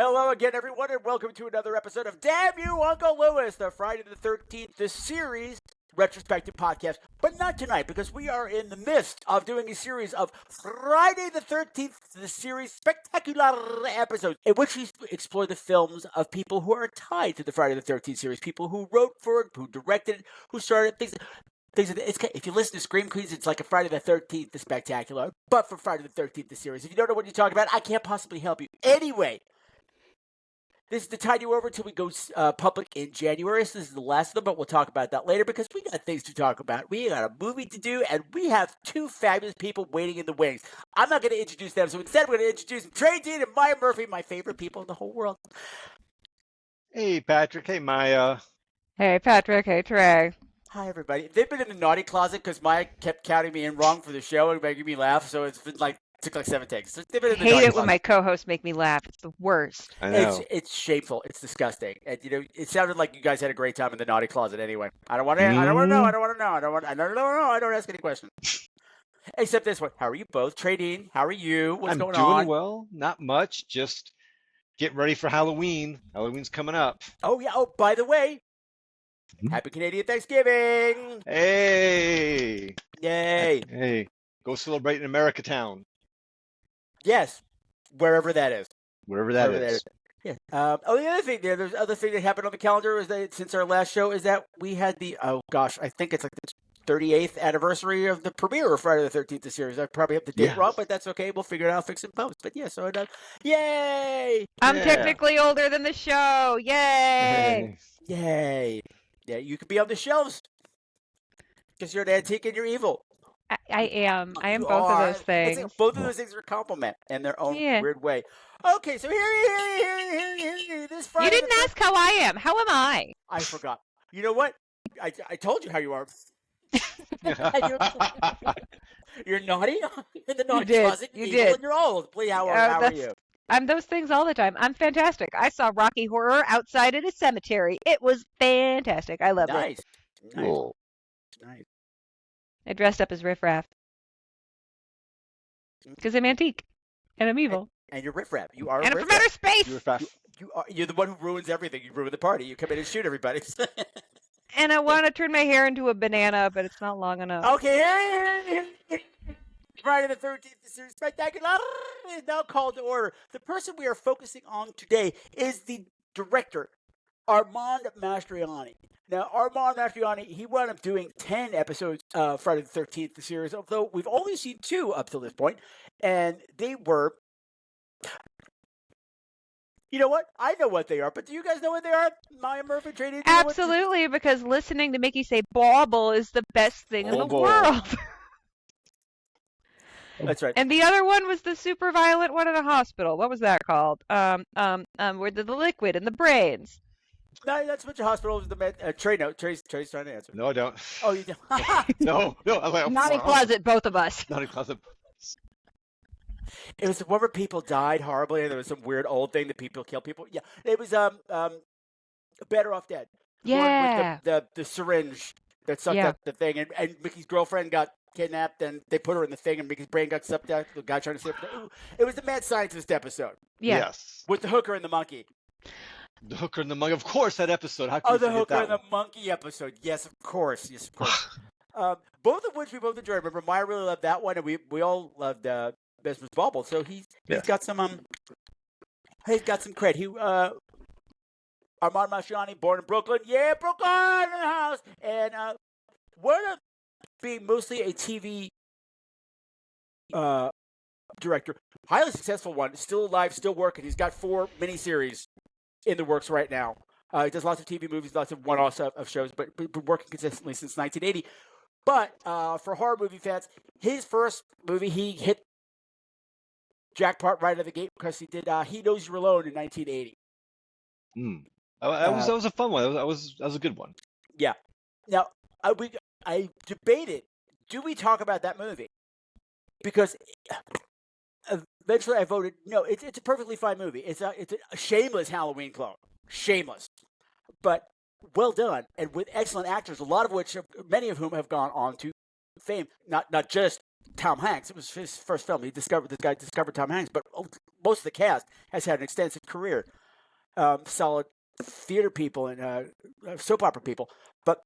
Hello again, everyone, and welcome to another episode of Damn You, Uncle Lewis, the Friday the 13th, the series retrospective podcast. But not tonight, because we are in the midst of doing a series of Friday the 13th, the series spectacular episodes, in which we explore the films of people who are tied to the Friday the 13th series, people who wrote for it, who directed it, who started things. If you listen to Scream Queens, it's like a Friday the 13th, the spectacular, but for Friday the 13th, the series. If you don't know what you're talking about, I can't possibly help you. Anyway, this is to tide you over until we go public in January. So this is the last of them, but we'll talk about that later because we got things to talk about. We got a movie to do, and we have two fabulous people waiting in the wings. I'm not going to introduce them, so instead we're going to introduce Trae and Maya Murphy, my favorite people in the whole world. Hey, Patrick. Hey, Maya. Hey, Patrick. Hey, Trae. Hi, everybody. They've been in the naughty closet because Maya kept counting me in wrong for the show and making me laugh, so it's been took like 7 takes. So they've been in the I hate it closet. when my co-hosts make me laugh. It's the worst. I know. It's shameful. It's disgusting. And it sounded like you guys had a great time in the naughty closet. Anyway, I don't want to. I don't want to know. I don't want to know. I don't know. I don't ask any questions. Except this one. How are you both? Trading. How are you? What's I'm going doing on? well. Not much. Just get ready for Halloween. Halloween's coming up. Oh yeah. Oh, by the way, Happy Canadian Thanksgiving! Hey. Yay! Hey. Go celebrate in America Town. Yes, wherever that is. Wherever that Wherever is. Yeah. The other thing there's other thing that happened on the calendar is that since our last show is that we had the I think it's like the 38th anniversary of the premiere of Friday the 13th the series. I probably have the date wrong, but that's okay. We'll figure it out, fix it in post. But yeah, so yay! I'm Yeah. technically older than the show. Yay! Yay! Yeah, you could be on the shelves because you're an antique and you're evil. I am. I am You both are. of those things. Both of those things are a compliment in their own Yeah. weird way. Okay, so here, this Friday. You didn't ask how I am. How am I? I forgot. You know what? I told you how you are. You're naughty in the naughty did. closet. You evil, did. And you're old. Please, how are you? I'm those things all the time. I'm fantastic. I saw Rocky Horror outside at a cemetery. It was fantastic. I loved it. Nice. Cool. Nice. I dressed up as Riff Raff because I'm antique and I'm evil And you're riffraff. You are and a I'm from riffraff. outer space. You're fast. You're the one who ruins everything. You ruin the party. You come in and shoot everybody. And I want to turn my hair into a banana, but it's not long enough. Okay, here. Friday the 13th, the series spectacular is now called to order. The person we are focusing on today is the director, Armand Mastroianni. Now, Armand Mastroianni, he wound up doing 10 episodes of Friday the 13th, the series, although we've only seen 2 up till this point, and they were... You know what? I know what they are, but do you guys know what they are? Maya Murphy, Trae, do you know what- Absolutely, because listening to Mickey say Bauble is the best thing in the Bauble. world. That's right. And the other one was the super violent one in a hospital. What was that called? Where the liquid in the brains. No, that's what your hospital is. The Trae, no. Trae's trying to answer. No, I don't. Oh, you don't. No. I'm like, Naughty closet, both of us. Naughty closet. It was the one where people died horribly, and there was some weird old thing that people kill people. Yeah, it was Better Off Dead. The one Yeah. with the syringe that sucked Yeah. up the thing, and Mickey's girlfriend got kidnapped, and they put her in the thing, and Mickey's brain got sucked out. The guy trying to save her. It was the mad scientist episode Yeah. Yes. with the hooker and the monkey. The hooker and the mug. Of course, that episode. How could Oh, you the forget hooker that and the one? monkey episode. Yes, of course. Yes, of course. Both of which we both enjoyed. Remember, Maya really loved that one, and we all loved Mesmer's Bauble. So he's got some he's got some cred. He Armand Mastroianni, born in Brooklyn. Yeah, Brooklyn in the house. And wound up being mostly a TV director. Highly successful one. Still alive, still working. He's got 4 miniseries in the works right now. He does lots of TV movies, lots of one-offs of shows, but been working consistently since 1980. But for horror movie fans, his first movie, he hit jackpot right out of the gate because he did He Knows You're Alone in 1980. That was a fun one. That was a good one. Yeah. Now, I debated, do we talk about that movie? Because eventually I voted, no, it's a perfectly fine movie. It's a shameless Halloween clone. Shameless. But well done, and with excellent actors, a lot of which, many of whom have gone on to fame. Not just Tom Hanks. It was his first film. This guy discovered Tom Hanks, but most of the cast has had an extensive career, solid theater people and soap opera people. But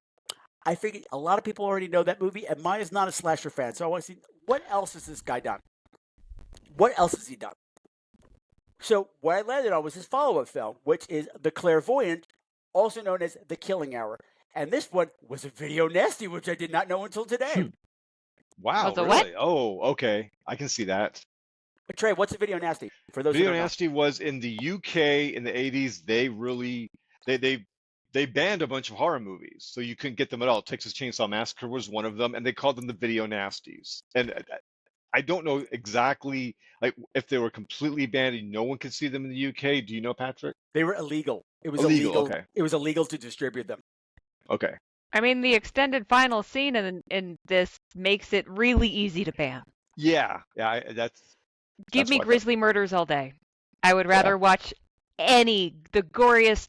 I figured a lot of people already know that movie, and Maya's not a slasher fan, so I want to see what else has this guy done. What else has he done? So what I landed on was his follow-up film, which is The Clairvoyant, also known as The Killing Hour. And this one was a video nasty, which I did not know until today. Wow, Was it really? what? Oh, okay. I can see that. Trey, what's a video nasty? For those who Video don't know. nasty was in the UK in the 80s. They really they banned a bunch of horror movies, so you couldn't get them at all. Texas Chainsaw Massacre was one of them, and they called them the video nasties. And I don't know exactly like if they were completely banned and no one could see them in the UK. Do you know, Patrick? They were illegal. It was Illegal, illegal. okay. It was illegal to distribute them. Okay. I mean, the extended final scene in this makes it really easy to ban. Yeah, Give That's me what I thought. grisly murders all day. I would rather watch the goriest,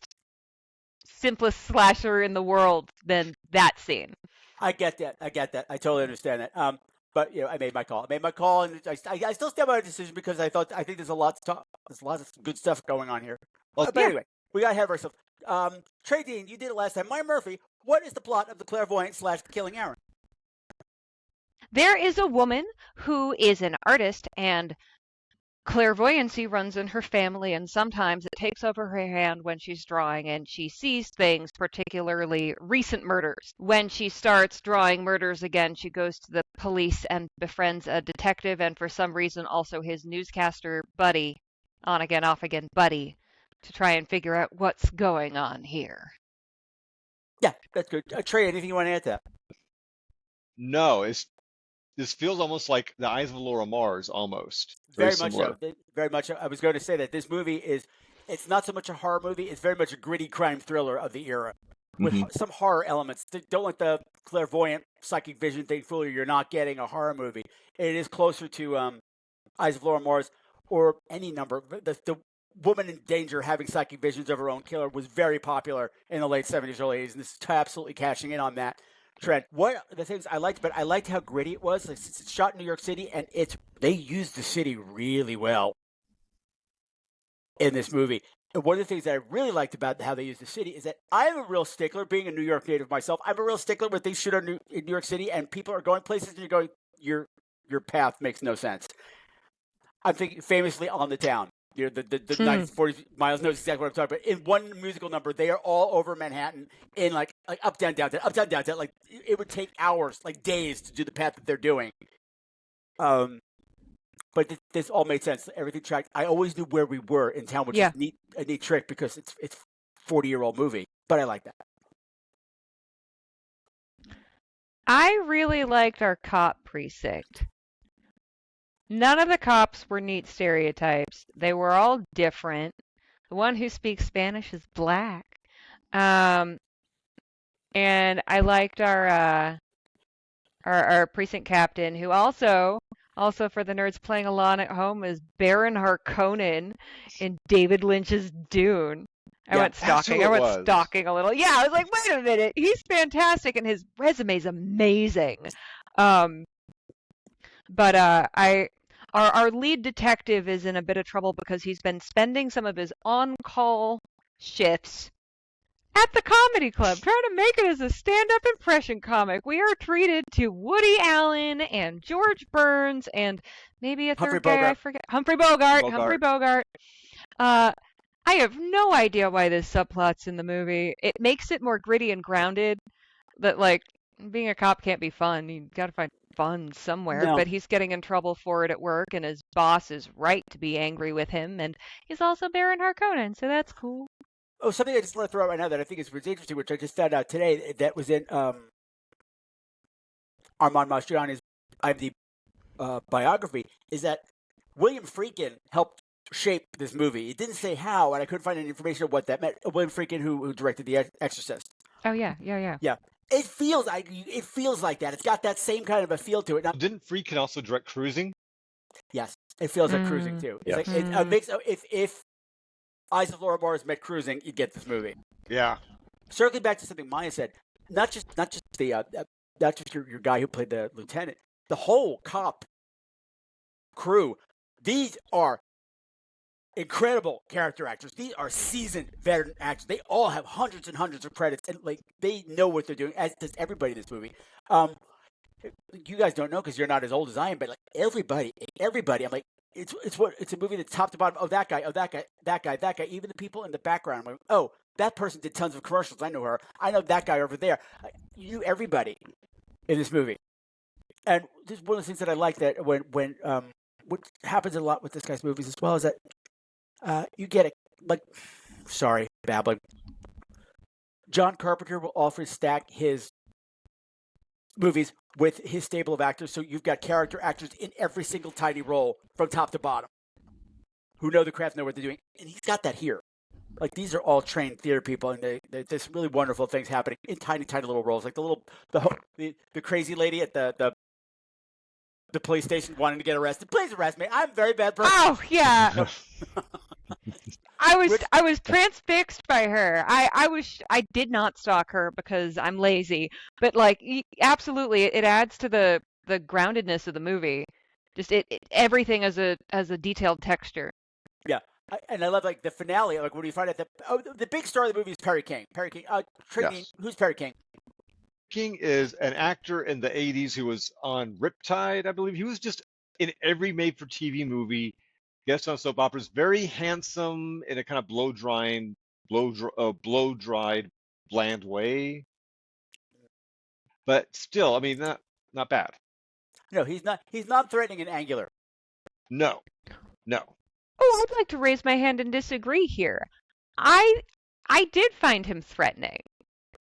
simplest slasher in the world than that scene. I get that. I totally understand that. But I made my call. And I still stand by my decision because I think there's a lot to talk. There's a lot of good stuff going on here. But anyway, we got ahead of ourselves. Trae Dean, you did it last time. Maya Murphy, what is the plot of The Clairvoyant / The Killing Hour? There is a woman who is an artist, and clairvoyancy runs in her family, and sometimes it takes over her hand when she's drawing, and she sees things, particularly recent murders. When she starts drawing murders again, she goes to the police and befriends a detective, and for some reason also his newscaster buddy, on again, off again buddy, to try and figure out what's going on here. Yeah, that's good. Trae, anything you want to add to that? No, this feels almost like The Eyes of Laura Mars, almost. Very much similar. so. Very much so. I was going to say that this movie it's not so much a horror movie, it's very much a gritty crime thriller of the era with some horror elements. Don't let the clairvoyant psychic vision thing fool you. You're not getting a horror movie. It is closer to Eyes of Laura Mars or any number. The woman in danger having psychic visions of her own killer was very popular in the late 70s, early 80s, and this is absolutely cashing in on that trend. What the things I liked, but I liked how gritty it was. Like, it's shot in New York City, and they used the city really well in this movie. And one of the things that I really liked about how they used the city is that I'm a real stickler, being a New York native myself. I'm a real stickler when things shoot in New York City, and people are going places, and you're going, your path makes no sense. I'm thinking famously On the Town. The 1940 Miles knows exactly what I'm talking about. In one musical number, they are all over Manhattan in like up, down, downtown, up, down, downtown. Like it would take hours, like days, to do the path that they're doing. But this all made sense. Everything tracked. I always knew where we were in town, which is a neat trick because it's 40-year-old movie. But I like that. I really liked our cop precinct. None of the cops were neat stereotypes. They were all different. The one who speaks Spanish is black. And I liked our precinct captain, who also for the nerds playing along at home, is Baron Harkonnen in David Lynch's Dune. I went stalking a little. Yeah, I was like, wait a minute, he's fantastic, and his resume's amazing. But our lead detective is in a bit of trouble because he's been spending some of his on-call shifts at the comedy club, trying to make it as a stand-up impression comic. We are treated to Woody Allen and George Burns and maybe a third guy I forget. Humphrey Bogart. I have no idea why this subplot's in the movie. It makes it more gritty and grounded. That like being a cop can't be fun. You got to find fun somewhere. No. But he's getting in trouble for it at work, and his boss is right to be angry with him. And he's also Baron Harkonnen, so that's cool. Oh, something I just want to throw out right now that I think is really interesting, which I just found out today, that was in Armand Mastroianni's IMDb biography, is that William Friedkin helped shape this movie. It didn't say how, and I couldn't find any information on what that meant. William Friedkin, who directed The Exorcist. Oh yeah. It feels like that. It's got that same kind of a feel to it. Now, Didn't Friedkin also direct Cruising? yes, it feels like Cruising too. It's like it makes if Eyes of Laura Mars met Cruising, you'd get this movie. Yeah. Circling back to something Maya said, not just your guy who played the lieutenant, the whole cop crew. These are incredible character actors. These are seasoned veteran actors. They all have hundreds and hundreds of credits, and like they know what they're doing, as does everybody in this movie. You guys don't know because you're not as old as I am, but like everybody. I'm like, it's a movie that's top to bottom. Oh, that guy. Oh, that guy. That guy. That guy. Even the people in the background. I'm like, oh, that person did tons of commercials. I know her. I know that guy over there. You knew everybody in this movie, and this is one of the things that I like that when what happens a lot with this guy's movies as well is that you get it. Like, sorry, babbling. John Carpenter will often stack his movies with his stable of actors, so you've got character actors in every single tiny role from top to bottom who know the craft, know what they're doing, and he's got that here. Like, these are all trained theater people, and there's really wonderful things happening in tiny little roles, like the crazy lady at the police station wanting to get arrested. Please arrest me. I'm a very bad person. Oh yeah. I was transfixed by her. I did not stalk her because I'm lazy, but like absolutely, it adds to the groundedness of the movie. Just everything as a detailed texture. Yeah, and I love like the finale. Like when you find out that the big star of the movie is Perry King. Perry King. Yes. Who's Perry King? King is an actor in the 80s who was on Riptide, I believe. He was just in every made-for-TV movie, guest on soap operas, very handsome in a kind of blow-dried, bland way. But still, I mean, not bad. No, he's not. He's non-threatening and angular. No. Oh, I'd like to raise my hand and disagree here. I did find him threatening.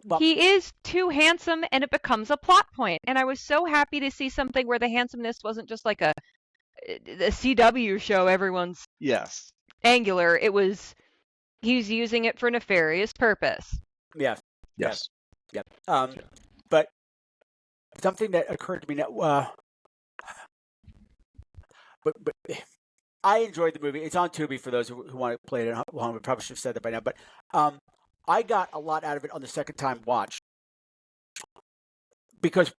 Well, he is too handsome, and it becomes a plot point. And I was so happy to see something where the handsomeness wasn't just like a CW show. Everyone's angular. It was he's using it for nefarious purpose. Yes. But something that occurred to me now. But I enjoyed the movie. It's on Tubi for those who want to play it at home. We probably should have said that by now. But I got a lot out of it on the second time watch. Because,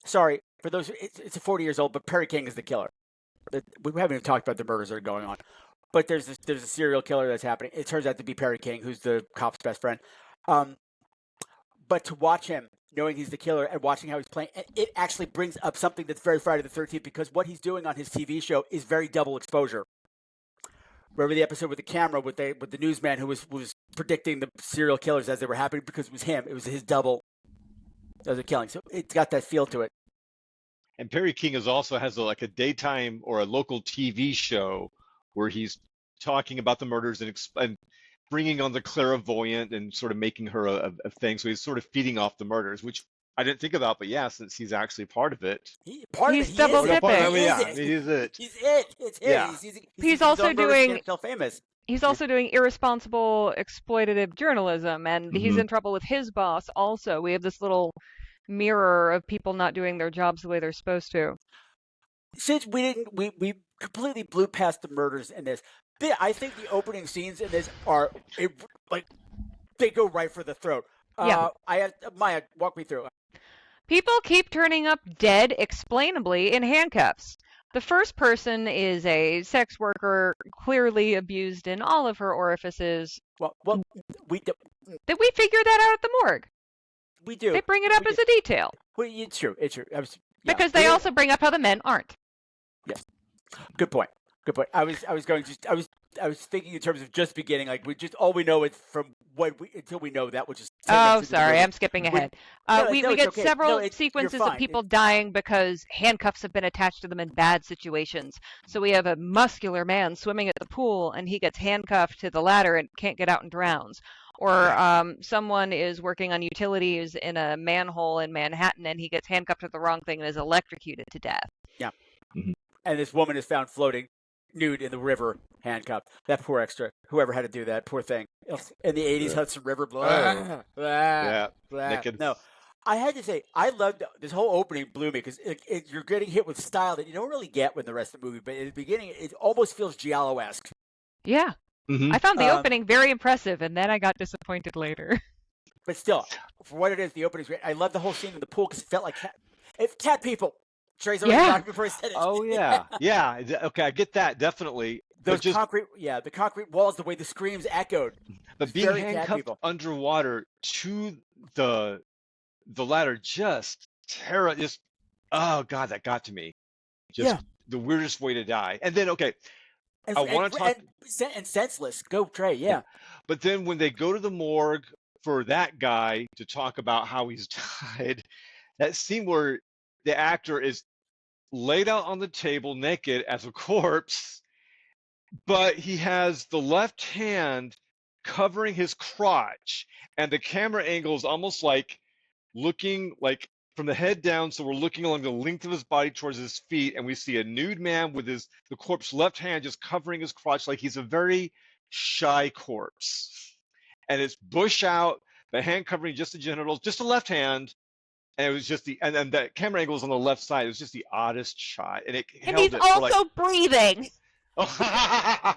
sorry, for those, it's 40 years old, but Perry King is the killer. We haven't even talked about the murders that are going on. But there's a serial killer that's happening. It turns out to be Perry King, who's the cop's best friend. But to watch him, knowing he's the killer and watching how he's playing, it actually brings up something that's very Friday the 13th, because what he's doing on his TV show is very double exposure. Remember the episode with the camera with the newsman who was predicting the serial killers as they were happening because it was him. It was his double as a killing. So it's got that feel to it. And Perry King also has a daytime or a local TV show where he's talking about the murders and bringing on the clairvoyant and sort of making her a thing. So he's sort of feeding off the murders, which I didn't think about, but yeah, since he's actually part of it. He's double dipping. He's it. He's it. It's him. Yeah. He's also doing famous. He's also doing irresponsible exploitative journalism, and he's in trouble with his boss also. We have this little mirror of people not doing their jobs the way they're supposed to. Since we completely blew past the murders in this. I think the opening scenes in this they go right for the throat. Yeah. Maya, walk me through. People keep turning up dead, explainably, in handcuffs. The first person is a sex worker, clearly abused in all of her orifices. Well, we figure that out at the morgue. We do. They bring it up as a detail. Well, it's true. Because they also bring up how the men aren't. Yes. Good point. I was thinking in terms of just beginning, like all we know is from until we know that, which is. Oh, sorry, I'm skipping ahead. We get okay. several sequences of people dying because handcuffs have been attached to them in bad situations. So we have a muscular man swimming at the pool, and he gets handcuffed to the ladder and can't get out and drowns. Or someone is working on utilities in a manhole in Manhattan, and he gets handcuffed to the wrong thing and is electrocuted to death. Yeah. Mm-hmm. And this woman is found floating nude in the river, handcuffed. That poor extra. Whoever had to do that, poor thing. In the 80s, Hudson River. Naked. No, I had to say, I loved this whole opening. Blew me because you're getting hit with style that you don't really get with the rest of the movie. But in the beginning, it almost feels Giallo-esque. Yeah. Mm-hmm. I found the opening very impressive, and then I got disappointed later. But still, for what it is, the opening's great. I love the whole scene in the pool because it felt like cat people. Trae's already talking before he said it. Oh, yeah. Yeah. Okay, I get that, definitely. Those just- the concrete walls, the way the screams echoed. But being Very cat handcuffed people. underwater to the ladder just oh God, that got to me. Just the weirdest way to die. And then And, I want to talk and senseless. Go, Trae. Yeah. But then when they go to the morgue for that guy to talk about how he's died, that scene where the actor is laid out on the table naked as a corpse, but he has the left hand covering his crotch, and the camera angle is almost like looking like from the head down, so we're looking along the length of his body towards his feet, and we see a nude man with the corpse left hand just covering his crotch like he's a very shy corpse. And it's bush out, the hand covering just the genitals, just the left hand, and it was just and that camera angle is on the left side. It was just the oddest shot, and he's also breathing. I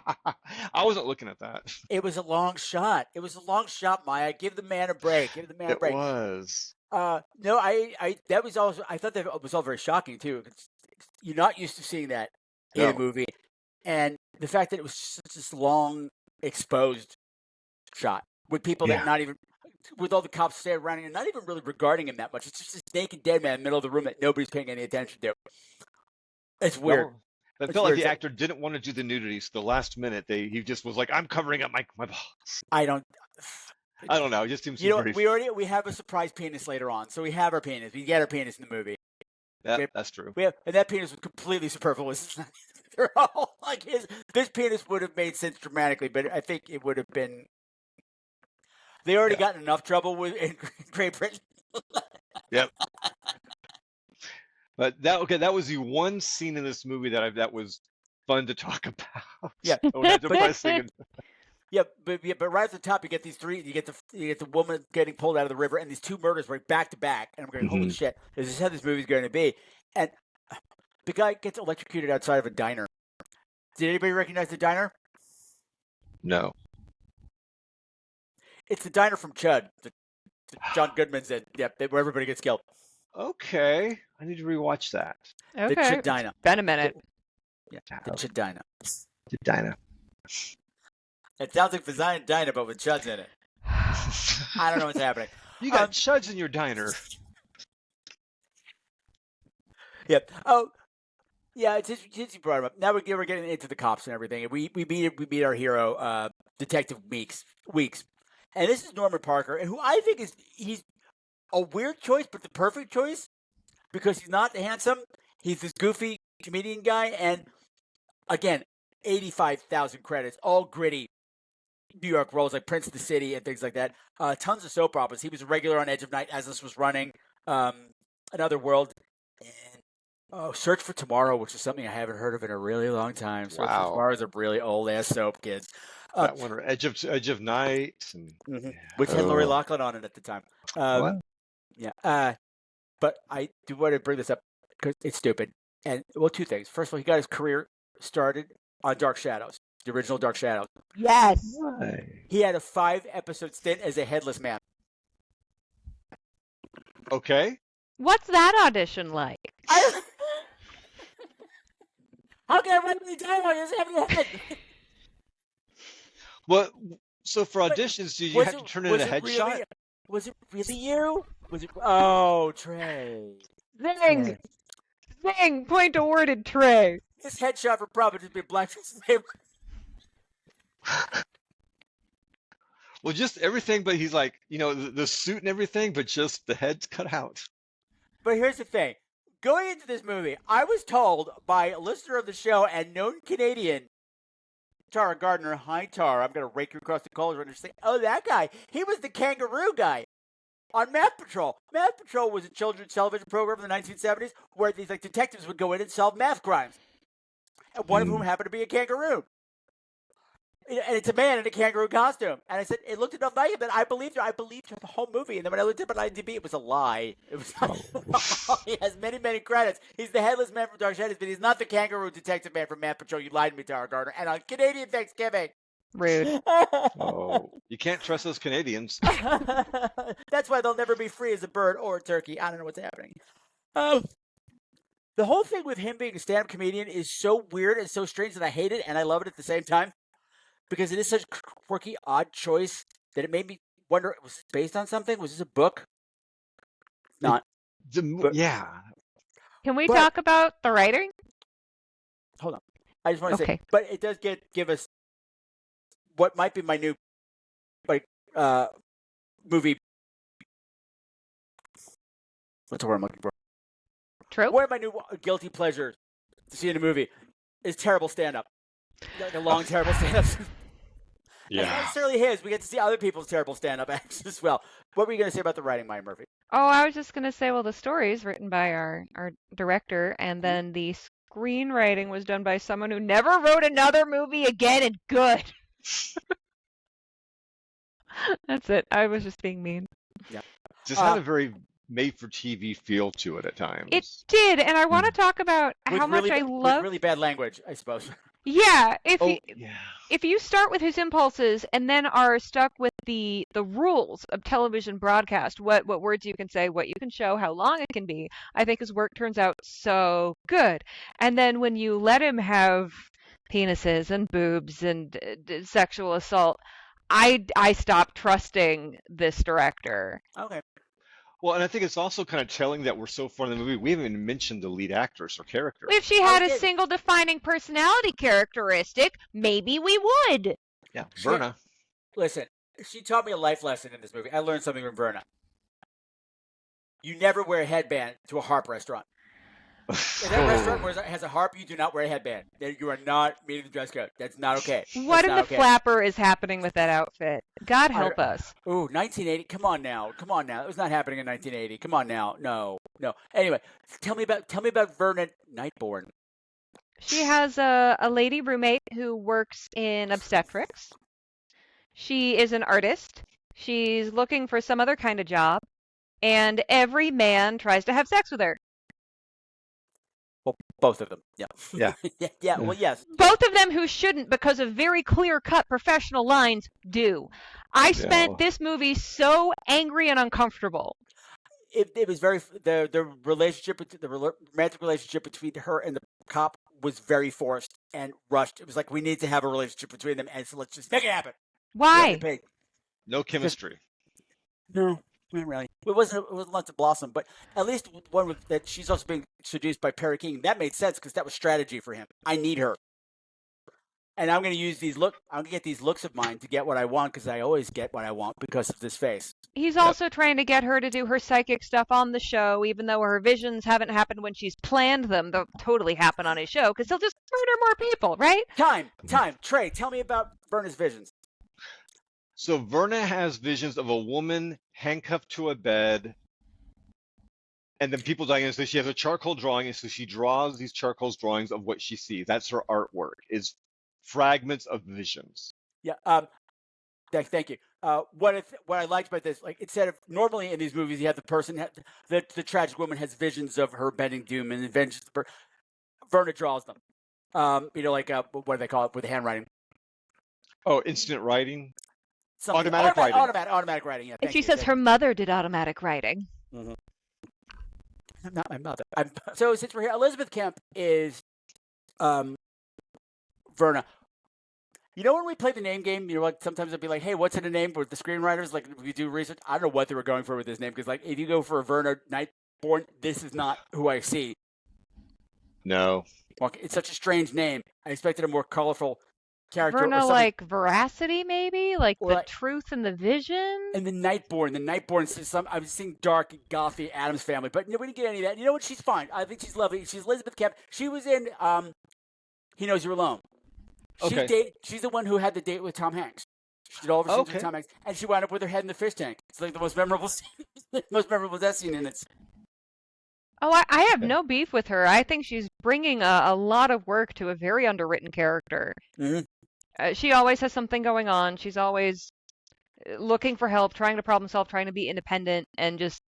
wasn't looking at that. It was a long shot. Maya. Give the man a break. It was. No, I thought that was all very shocking too. You're not used to seeing that in a movie, and the fact that it was such this long exposed shot with people that not even with all the cops standing around and not even really regarding him that much. It's just this naked dead man in the middle of the room that nobody's paying any attention to. It's weird. It felt like the actor didn't want to do the nudity, so the last minute he just was like, "I'm covering up my balls." I don't know. It just seems we have a surprise penis later on, so we have our penis. We get our penis in the movie. That's true. And that penis was completely superfluous. Like this penis would have made sense dramatically, but I think it would have been. They already got in enough trouble in Great Britain. Yep. But that was the one scene in this movie that was fun to talk about. Yeah. Depressing. Yeah, but right at the top you get these three. You get the woman getting pulled out of the river, and these two murders right back to back. And I'm going, holy shit! Is this how this movie's going to be? And the guy gets electrocuted outside of a diner. Did anybody recognize the diner? No. It's the diner from Chud. John Goodman's in. Yep, where everybody gets killed. Okay, I need to rewatch that. Okay, the Chudina. Been a minute. Yeah, the Chudina. Chudina. It sounds like Vagina, but with chuds in it. I don't know what's happening. You got chuds in your diner. Yep. Oh, yeah. Since you brought him up, now we're getting into the cops and everything. And we meet our hero, Detective Weeks, and this is Norman Parker, and who I think he's a weird choice, but the perfect choice because he's not handsome. He's this goofy comedian guy, and again, 85,000 credits, all gritty New York roles like Prince of the City and things like that. Tons of soap operas. He was a regular on Edge of Night as this was running. Another World, and Search for Tomorrow, which is something I haven't heard of in a really long time. Search for Tomorrow is a really old ass soap, kids. That one, or Edge of Night, and, which had Lori Loughlin on it at the time. What? Yeah. But I do want to bring this up because it's stupid. And two things. First of all, he got his career started on Dark Shadows, the original Dark Shadows. Yes. He had a 5-episode stint as a headless man. Okay. What's that audition like? How can I run the time on his heavy head? Well, so for auditions, did you have to turn in a headshot? Really, was it really you? Was it? Oh, Trae. Zing! Zing! Point awarded, Trae. His headshot for probably just be blackface paper. Well, just everything, but he's like, the suit and everything, but just the head's cut out. But here's the thing. Going into this movie, I was told by a listener of the show and known Canadian, Tara Gardner. Hi, Tara. I'm going to rake you across the college and say, oh, that guy. He was the kangaroo guy on Math Patrol. Math Patrol was a children's television program in the 1970s where these detectives would go in and solve math crimes. And one of whom happened to be a kangaroo. And it's a man in a kangaroo costume. And I said, it looked enough like him that I believed her. I believed her the whole movie. And then when I looked up at IMDb, it was a lie. It was He has many, many credits. He's the headless man from Dark Shadows, but he's not the kangaroo detective man from Math Patrol. You lied to me, Tara Gardner. And on Canadian Thanksgiving. Rude. Oh, you can't trust those Canadians. That's why they'll never be free as a bird or a turkey. I don't know what's happening. The whole thing with him being a stand-up comedian is so weird and so strange that I hate it and I love it at the same time because it is such a quirky, odd choice that it made me wonder, was this based on something? Was this a book? Not. Yeah. Can we talk about the writing? Hold on. I just want to Okay. say, but it does give us what might be my new movie. What's the word I'm looking for? Trope? One of my new guilty pleasures to see in a movie is terrible stand-up. Like a long, terrible stand-up. Yeah. It's not necessarily his. We get to see other people's terrible stand-up acts as well. What were you going to say about the writing, Maya Murphy? Oh, I was just going to say, well, the story is written by our director, and then the screenwriting was done by someone who never wrote another movie again and good. That's it. I was just being mean. Yeah. Just had a very made-for-TV feel to it at times. It did, and I want to talk about how much I With love. really bad language, I suppose. Yeah, yeah. if you start with his impulses and then are stuck with the rules of television broadcast, what words you can say, what you can show, how long it can be, I think his work turns out so good. And then when you let him have penises and boobs and sexual assault, I stopped trusting this director. Okay. Well, and I think it's also kind of telling that we're so far in the movie, we haven't even mentioned the lead actress or character. If she had a single defining personality characteristic, maybe we would. Yeah, Verna. Listen, she taught me a life lesson in this movie. I learned something from Verna. You never wear a headband to a harp restaurant. If that restaurant has a harp, you do not wear a headband. You are not meeting the dress code. That's not okay. What in the flapper is happening with that outfit? God help us. Ooh, 1980. Come on now. It was not happening in 1980. Come on now. No. Anyway, tell me about Verna Nightborn. She has a lady roommate who works in obstetrics. She is an artist. She's looking for some other kind of job, and every man tries to have sex with her. Well, both of them. Yeah. Yeah. Well, yes. Both of them who shouldn't, because of very clear-cut professional lines, do. I spent this movie so angry and uncomfortable. It was very the relationship, the romantic relationship between her and the cop was very forced and rushed. It was like we need to have a relationship between them, and so let's just make it happen. Why? No chemistry. No. Not really. It wasn't lots of blossom, but at least one with that she's also being seduced by Perry King. That made sense because that was strategy for him. I need her, and I'm going to use I'm going to get these looks of mine to get what I want because I always get what I want because of this face. He's also trying to get her to do her psychic stuff on the show, even though her visions haven't happened when she's planned them. They'll totally happen on his show because he'll just murder more people, right? Time. Trae, tell me about Verna's visions. So Verna has visions of a woman handcuffed to a bed, and then people dying. And so she has a charcoal drawing, and so she draws these charcoal drawings of what she sees. That's her artwork, is fragments of visions. Yeah. Thank you. What I liked about this, like instead of normally in these movies, you have the person, the tragic woman has visions of her bending doom and vengeance. Verna draws them. What do they call it with the handwriting? Oh, instant writing. Automatic writing. Yeah. And she says her mother did automatic writing. Mm-hmm. Not my mother. So since we're here, Elizabeth Kemp is Verna. You know when we play the name game, like sometimes I'd be like, "Hey, what's in a name?" But the screenwriters, like, we do research. I don't know what they were going for with this name because, like, if you go for a Verna Nightborn, this is not who I see. No. It's such a strange name. I expected a more colorful character. Verna, like veracity, maybe, like or the like, truth and the vision. And the Nightborn. I was seeing dark, gothy Addams Family, but we didn't get any of that. You know what? She's fine. I think she's lovely. She's Elizabeth Kemp. She was in He Knows You're Alone. She's the one who had the date with Tom Hanks. She did all of her scenes with Tom Hanks, and she wound up with her head in the fish tank. It's like the most memorable death scene in it. Oh, I have no beef with her. I think she's bringing a lot of work to a very underwritten character. Mm-hmm. She always has something going on. She's always looking for help, trying to problem solve, trying to be independent, and just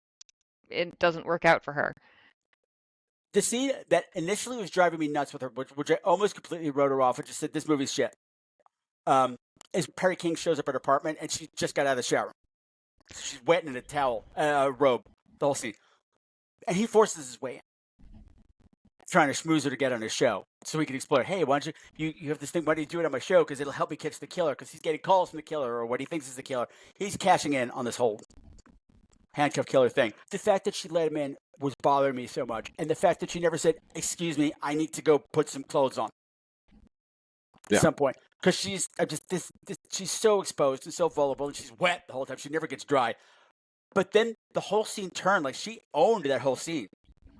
it doesn't work out for her. The scene that initially was driving me nuts with her, which I almost completely wrote her off, I just said, this movie's shit, is Perry King shows up at her apartment, and she just got out of the shower. She's wet in a towel, robe, the whole scene. And he forces his way in. trying to schmooze her to get on his show so he can explore. Hey, why don't you have this thing? Why don't you do it on my show? Because it'll help me catch the killer. Because he's getting calls from the killer or what he thinks is the killer. He's cashing in on this whole handcuff killer thing. The fact that she let him in was bothering me so much, and the fact that she never said, "Excuse me, I need to go put some clothes on." At some point, because she's she's so exposed and so vulnerable, and she's wet the whole time. She never gets dry. But then the whole scene turned. Like, she owned that whole scene.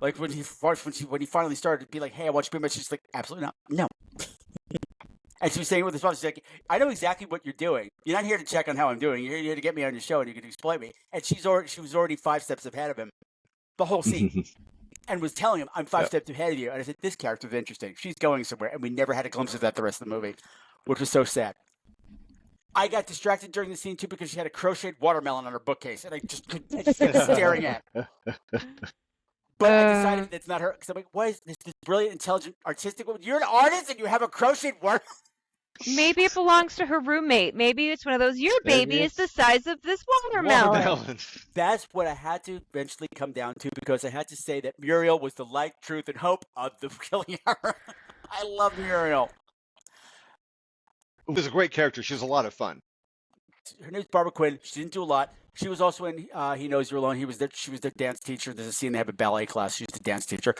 Like, when he finally started to be like, "Hey, I want you to be my," she's like, "Absolutely not, no." And she was saying with this mom, she's like, "I know exactly what you're doing. You're not here to check on how I'm doing. You're here to get me on your show, and you can exploit me." And she was already 5 steps ahead of him, the whole scene, and was telling him, "I'm 5 steps ahead of you." And I said, "This character's interesting. She's going somewhere." And we never had a glimpse of that the rest of the movie, which was so sad. I got distracted during the scene too because she had a crocheted watermelon on her bookcase, and I just kept staring at it. But I decided it's not her, because I'm like, "What is this brilliant, intelligent, artistic woman? You're an artist and you have a crocheted watermelon?" Maybe it belongs to her roommate. Maybe it's one of those, your baby is the size of this watermelon. That's what I had to eventually come down to, because I had to say that Muriel was the light, truth, and hope of the killing hour. I love Muriel. It was a great character. She was a lot of fun. Her name's Barbara Quinn. She didn't do a lot. She was also in He Knows You're Alone. She was their dance teacher. There's a scene they have a ballet class. She's the dance teacher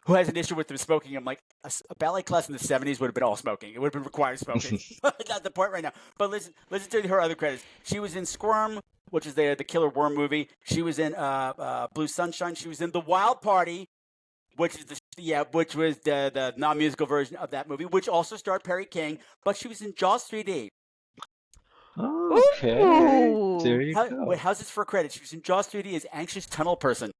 who has an issue with them smoking. I'm like, a ballet class in the 70s would have been all smoking. It would have been required smoking. Not the point right now. But listen to her other credits. She was in Squirm, which is the killer worm movie. She was in Blue Sunshine. She was in The Wild Party, which was the non-musical version of that movie, which also starred Perry King. But she was in Jaws 3D. Okay. Ooh. There you go. Wait, how's this for credit? She was in Jaws 3D as Anxious Tunnel Person.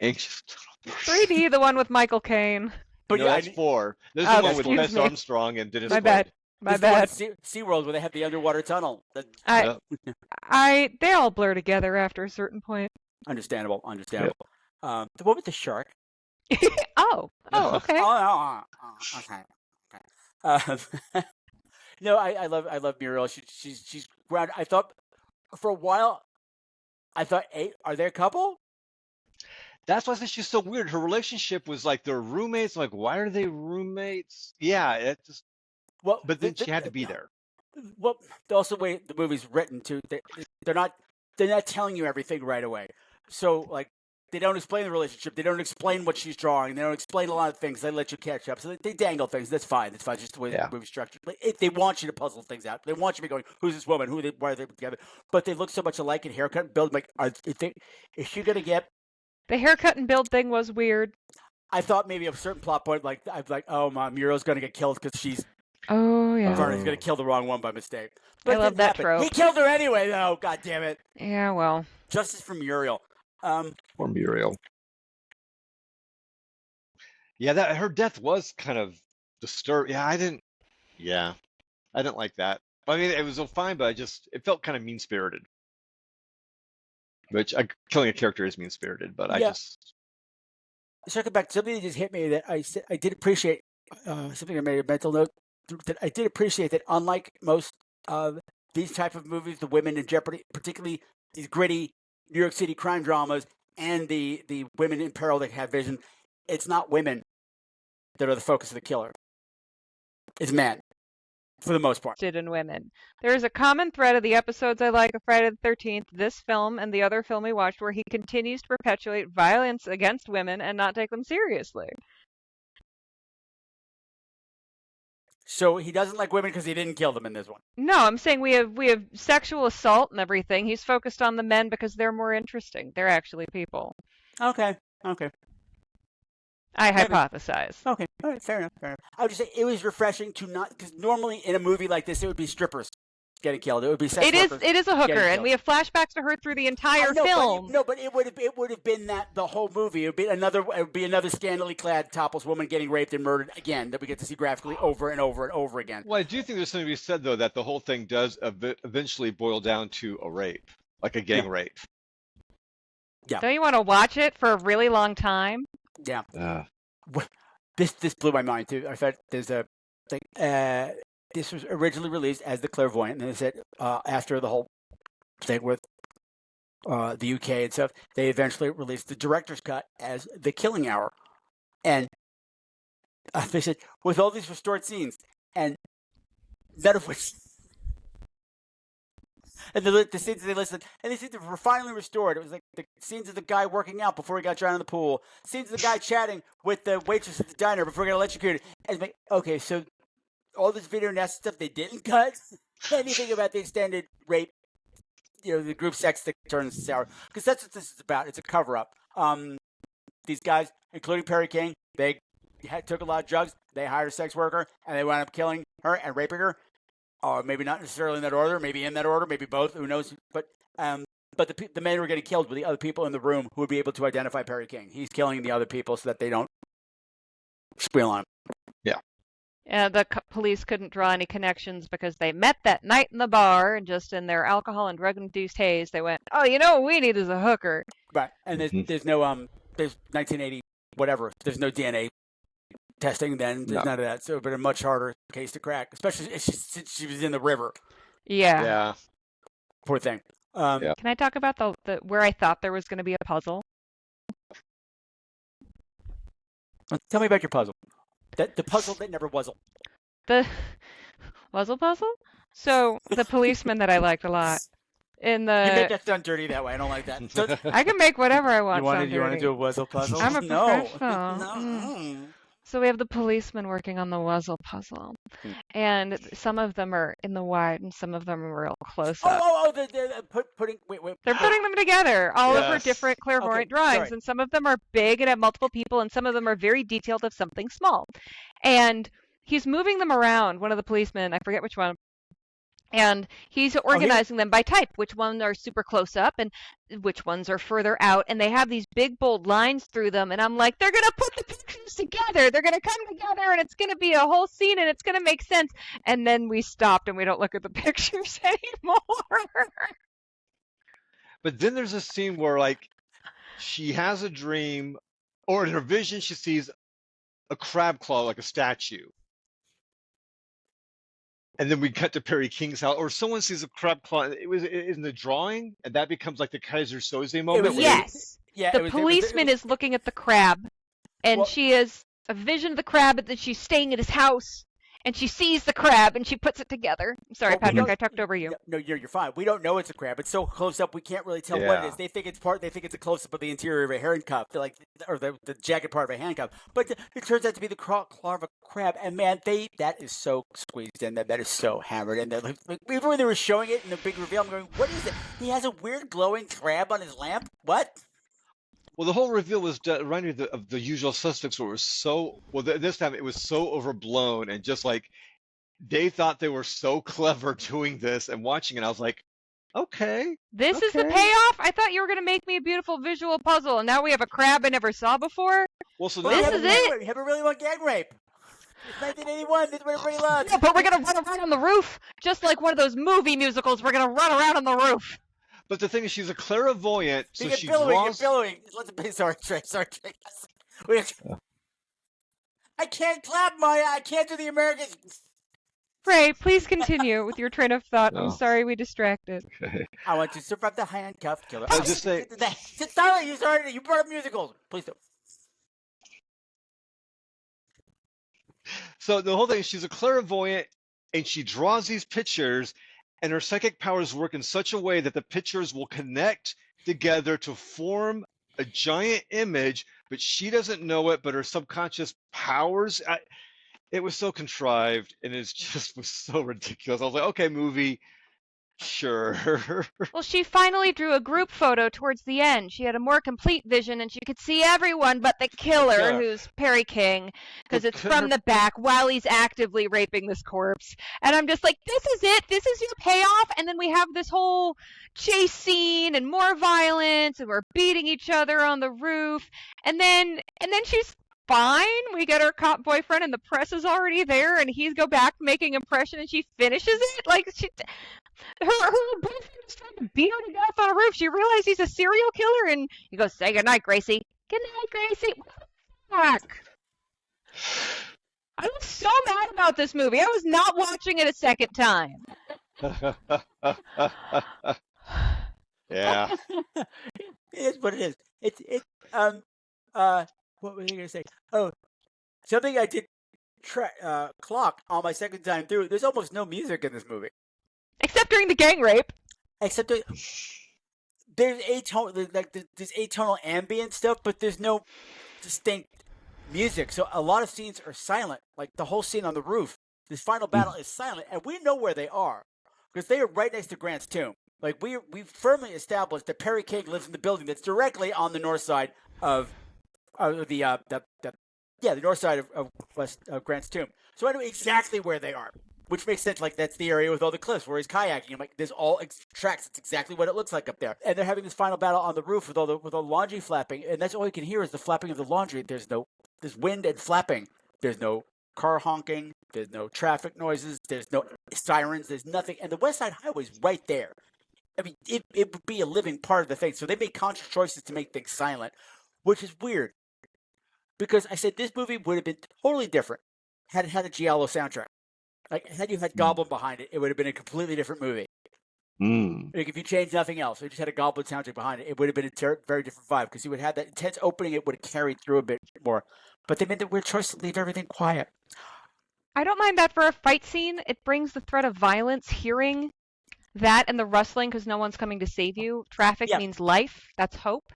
Anxious. 3D, the one with Michael Caine. But No, that's 4. There's the one with excuse Bess me. Armstrong and Dennis My bad. Quaid. My It's the one bad. at SeaWorld where they have the underwater tunnel. They all blur together after a certain point. Understandable. The one with the shark. Oh, okay. Okay. No, I love Muriel. She's grounded. I thought for a while, are they a couple? That's why I said she's so weird. Her relationship was like they're roommates. Like, why are they roommates? Yeah, it just. Well, But then she had to be there. Well, also the way the movie's written too, they're not telling you everything right away. So like, they don't explain the relationship. They don't explain what she's drawing. They don't explain a lot of things. They let you catch up. So they dangle things. That's fine. That's fine. Just the way the movie's structured. They want you to puzzle things out. They want you to be going, "Who's this woman? Why are they together?" But they look so much alike in haircut and build. Like, is she gonna get? The haircut and build thing was weird. I thought maybe a certain plot point, like I'm like, "Oh, Muriel's gonna get killed because she's." Oh yeah. Varney's gonna kill the wrong one by mistake. But I love that trope. He killed her anyway, though. God damn it! Yeah, well. Justice for Muriel. Or Muriel. Yeah, her death was kind of disturbing. Yeah, I didn't like that. I mean, it was fine, but it felt kind of mean-spirited. Which killing a character is mean-spirited, but I just. Circle back to something that just hit me that I did appreciate. Something I made a mental note that I did appreciate that unlike most of these type of movies, the women in jeopardy, particularly these gritty New York City crime dramas, and the women in peril that have vision, it's not women that are the focus of the killer. It's men, for the most part. In women. There is a common thread of the episodes I like of Friday the 13th, this film, and the other film we watched, where he continues to perpetuate violence against women and not take them seriously. So he doesn't like women because he didn't kill them in this one. No, I'm saying we have sexual assault and everything. He's focused on the men because they're more interesting. They're actually people. Okay. I hypothesize. Okay. All right. Fair enough. I would just say it was refreshing to not, because normally in a movie like this, it would be strippers getting killed. It would be sex workers. It is a hooker, and we have flashbacks to her through the entire film. But it would have been that the whole movie. It would be another scantily clad topless woman getting raped and murdered again that we get to see graphically over and over and over again. Well, I do think there's something to be said though that the whole thing does eventually boil down to a rape, like a gang rape. Yeah. Don't you want to watch it for a really long time? Yeah. This blew my mind too. I thought there's a thing. This was originally released as The Clairvoyant, and then they said after the whole thing with the UK and stuff, they eventually released the director's cut as The Killing Hour. And they said, with all these restored scenes, and none of which... And the scenes they listed, and these scenes were finally restored. It was like the scenes of the guy working out before he got drowned in the pool, scenes of the guy chatting with the waitress at the diner before he got electrocuted. And it's like, okay, so all this video nasty stuff they didn't cut. Anything about the extended rape, the group sex that turns sour, because that's what this is about. It's a cover-up. These guys, including Perry King, they took a lot of drugs. They hired a sex worker, and they wound up killing her and raping her. Or maybe not necessarily in that order, maybe in that order, maybe both. Who knows? But the men who were getting killed were the other people in the room who would be able to identify Perry King. He's killing the other people so that they don't squeal on him. Yeah. The police couldn't draw any connections because they met that night in the bar, and just in their alcohol and drug-induced haze, they went, "Oh, what we need is a hooker." Right, and there's no there's 1980 whatever. There's no DNA testing then. There's none of that. So, but a much harder case to crack, especially since she was in the river. Yeah. Yeah. Poor thing. Can I talk about the where I thought there was going to be a puzzle? Tell me about your puzzle. The puzzle that never was. The puzzle? So the policeman that I liked a lot. You make that sound dirty that way. I don't like that. I can make whatever I want. You want to do a puzzle? I'm a professional. No. So we have the policeman working on the Wuzzle puzzle, and some of them are in the wide, and some of them are real close up. They're putting. Wait. They're putting them together, all of her Yes. different clairvoyant Okay, drawings, sorry. and some of them are big and have multiple people, and some of them are very detailed of something small. And he's moving them around. One of the policemen, I forget which one. And he's organizing them by type, which ones are super close up and which ones are further out. And they have these big, bold lines through them. And I'm like, they're going to put the pictures together. They're going to come together and it's going to be a whole scene and it's going to make sense. And then we stopped and we don't look at the pictures anymore. But then there's a scene where, like, she has a dream, or in her vision, she sees a crab claw, like a statue. And then we cut to Perry King's house, or someone sees a crab claw. It was in the drawing, and that becomes like the Kaiser Soze moment. Yes. Yeah. The policeman is looking at the crab, and Well- she has a vision of the crab, and then she's staying at his house, and she sees the crab, and she puts it together. I'm sorry, Well, we Patrick, don't- I talked over you. No, you're fine. We don't know it's a crab. It's so close up, we can't really tell what it Yeah. is. They think it's a close up of the interior of a handcuff, or the jagged part of a handcuff. But it turns out to be the claw of a crab. And man, that is so squeezed in. That is so hammered. And even when they were showing it in the big reveal, I'm going, what is it? He has a weird glowing crab on his lamp. What? Well, the whole reveal was reminding me of the Usual Suspects, where it was so this time it was so overblown, and just like they thought they were so clever doing this, and watching it, I was like, okay. This is the payoff? I thought you were going to make me a beautiful visual puzzle, and now we have a crab I never saw before? Well, so Well, This now is it. You have a really long gag rape. It's 1981. This is what everybody loves. Yeah, but we're going to run around on the roof, just like one of those movie musicals. We're going to run around on the roof. But the thing is, she's a clairvoyant, so You she get billowing, draws. get billowing. Sorry, Trae. I can't clap I can't do the American. Ray, please continue with your train of thought. I'm No. sorry we distracted. I want to survive the handcuff killer. I was just saying- Stop it! You brought up musicals. Please don't. So the whole thing is, she's a clairvoyant, and she draws these pictures, and her psychic powers work in such a way that the pictures will connect together to form a giant image, but she doesn't know it, but her subconscious powers. It was so contrived, and it just was so ridiculous. I was like, okay, movie, sure. Well, she finally drew a group photo towards the end. She had a more complete vision, and she could see everyone but the killer, killer. who's Perry King, because But it's couldn't from her- the back while he's actively raping this corpse. And I'm just like, this is it. This is your payoff. And then we have this whole chase scene and more violence, and we're beating each other on the roof. And then she's fine. We get her cop boyfriend, and the press is already there, and he's go back making impression, and she finishes it. Like her boyfriend is trying to beat her to death on a roof. She realized he's a serial killer, and he goes, "Say goodnight, Gracie." Good night, Gracie. Fuck. I was so mad about this movie. I was not watching it a second time. Yeah. It is what it is. What was I going to say? Oh, something I did clock on my second time through. There's almost no music in this movie, Except during the gang rape. except there's there's atonal ambient stuff, but there's no distinct music. So a lot of scenes are silent. Like the whole scene on the roof, this final battle is silent, and we know where they are because they are right next to Grant's tomb. Like we firmly established that Perry King lives in the building that's directly on the north side of the north side of West Grant's tomb. So I know exactly where they are, which makes sense. Like that's the area with all the cliffs where he's kayaking. I'm like, this all tracks. It's exactly what it looks like up there. And they're having this final battle on the roof with all the laundry flapping, and that's all you can hear is the flapping of the laundry. There's wind and flapping. There's no car honking. There's no traffic noises. There's no sirens. There's nothing. And the West Side Highway's right there. I mean, it would be a living part of the thing. So they made conscious choices to make things silent, which is weird. Because I said this movie would have been totally different had it had a Giallo soundtrack. Like, had you had Goblin behind it, it would have been a completely different movie. Like, if you changed nothing else, or you just had a Goblin soundtrack behind it, it would have been a very different vibe. Because you would have that intense opening, it would have carried through a bit more. But they made the weird choice to leave everything quiet. I don't mind that for a fight scene. It brings the threat of violence. Hearing that and the rustling because no one's coming to save you. Traffic means life. That's hope.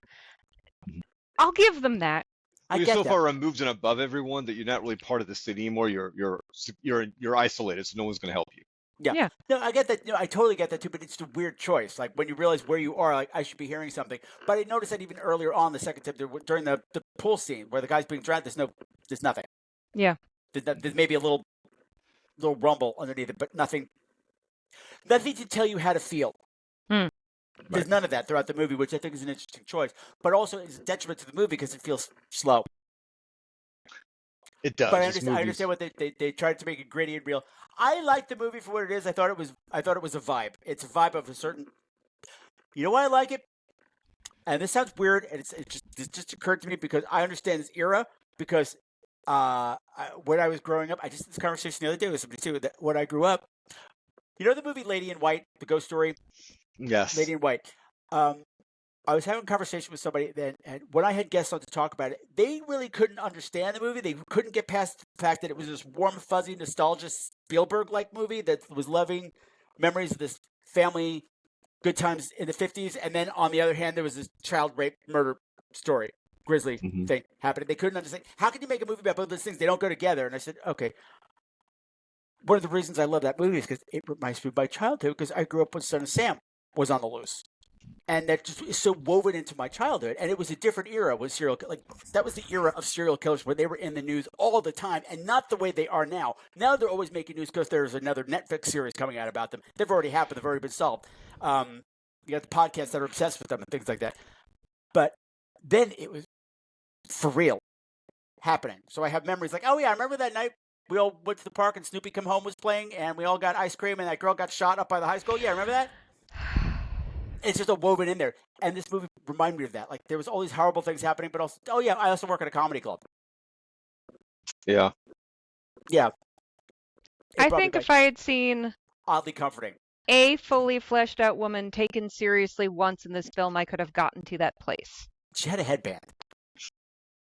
I'll give them that. You're so far removed and above everyone that you're not really part of the city anymore. You're isolated, so no one's going to help you. Yeah. No, I get that. No, I totally get that too. But it's a weird choice. Like when you realize where you are, like I should be hearing something. But I noticed that even earlier on the second time during the pool scene where the guy's being dragged, there's nothing. Yeah. There's maybe a little rumble underneath it, but nothing to tell you how to feel. There's none of that throughout the movie, which I think is an interesting choice, but also is a detriment to the movie because it feels slow. It does. But I understand what they tried to make it gritty and real. I like the movie for what it is. I thought it was a vibe. It's a vibe of a certain. You know why I like it? And this sounds weird, and it just occurred to me because I understand this era because when I was growing up, I just had this conversation the other day with somebody too. That when I grew up, you know the movie Lady in White, the ghost story. Yes. Lady in White. I was having a conversation with somebody then, and when I had guests on to talk about it, they really couldn't understand the movie. They couldn't get past the fact that it was this warm, fuzzy, nostalgia Spielberg-like movie that was loving memories of this family, good times in the 50s, and then on the other hand, there was this child rape murder story, grisly thing happening. They couldn't understand. How can you make a movie about both those things? They don't go together. And I said, okay. One of the reasons I love that movie is because it reminds me of my childhood because I grew up when Son of Sam was on the loose. And that just is so woven into my childhood. And it was a different era with that was the era of serial killers where they were in the news all the time and not the way they are now. Now they're always making news because there's another Netflix series coming out about them. They've already happened. They've already been solved. You got the podcasts that are obsessed with them and things like that. But then it was for real happening. So I have memories like, oh yeah, I remember that night we all went to the park and Snoopy Come Home was playing and we all got ice cream and that girl got shot up by the high school. Yeah, remember that? It's just a woven in there. And this movie reminded me of that. Like, there was all these horrible things happening, but also, oh, yeah, I also work at a comedy club. Yeah. Yeah. I think if I had seen oddly comforting a fully fleshed out woman taken seriously once in this film, I could have gotten to that place. She had a headband.